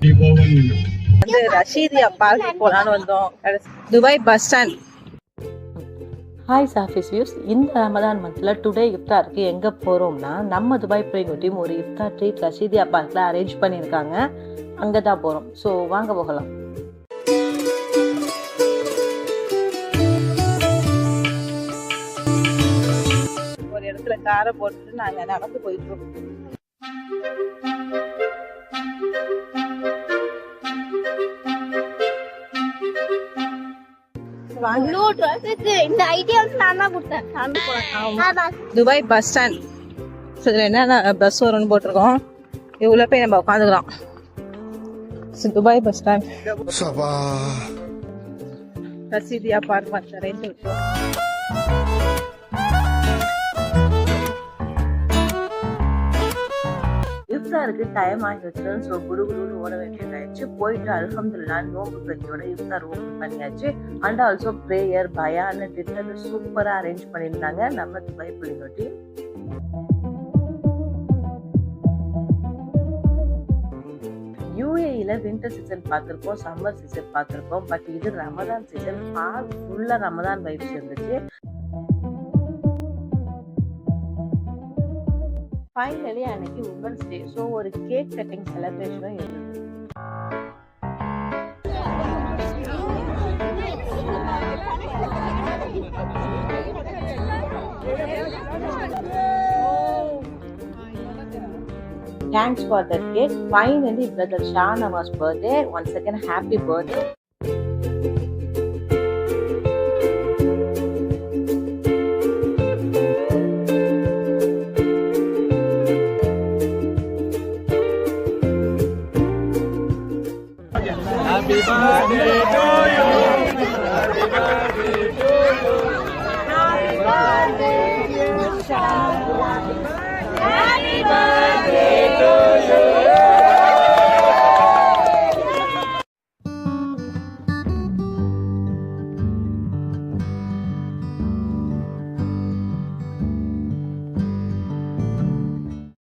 வந்து ரஷீதியா பார்க் போலான்னு வந்தோம். Dubai bus stand. ஹாய் சாஃபிஸ் வியூஸ், இந்த ரமதான் மந்த்ல டுடே இஃப்தாருக்கு எங்க போறோம்னா நம்ம துபாய் பிரிங்கோ டீம் ஒரு இஃப்தார் ட்ரீட் ரஷீதியா பார்க்ல அரேஞ்ச் பண்ணியிருக்காங்க. அங்கதான் போறோம். ஸோ வாங்க போகலாம். ஒரு இடத்துல காரை போட்டுட்டு நாங்க நடந்து போயிட்டு இருக்கோம். Dubai bus stand. இதுல என்ன பஸ் வரும்னு போட்டிருக்கோம். இவ்வளவு போய் நம்ம உட்காந்துக்கலாம். Dubai bus stand. Rashidiya park arrange விட்டோம். இஃப்தாருக்கு டைம் ஆகிடுச்சு. ஸோ குடுகுடுன்னு ஓட வேண்டியதாயிடுச்சு. போயிட்டு அல்ஹம்துலில்லாஹ் நோம்பு கஞ்சியோட இஃப்தார் ஓப்பன் பண்ணியாச்சு. அண்ட் ஆல்சோ ப்ரேயர் பயான்னு டின்னர் சூப்பரா அரேஞ்ச் பண்ணியிருந்தாங்க நம்ம துபாய் பிரிங்கோ டீம். யூஏஇல வின்டர் சீசன் பார்த்திருக்கோம், சம்மர் சீசன் பார்த்திருக்கோம். பட் இது ரமதான் சீசன். பார்க் ஃபுல்லா ரமதான் வைப்ஸ் இருந்துச்சு. ஃபைனலி அன்னைக்கு உமன்ஸ் டே. ஸோ ஒரு கேக் கட்டிங் செலிப்ரேஷனும் இருந்தது. Thanks for that cake. Finally, brother Shah Nawaz birthday. Once again, happy birthday. Happy birthday to you.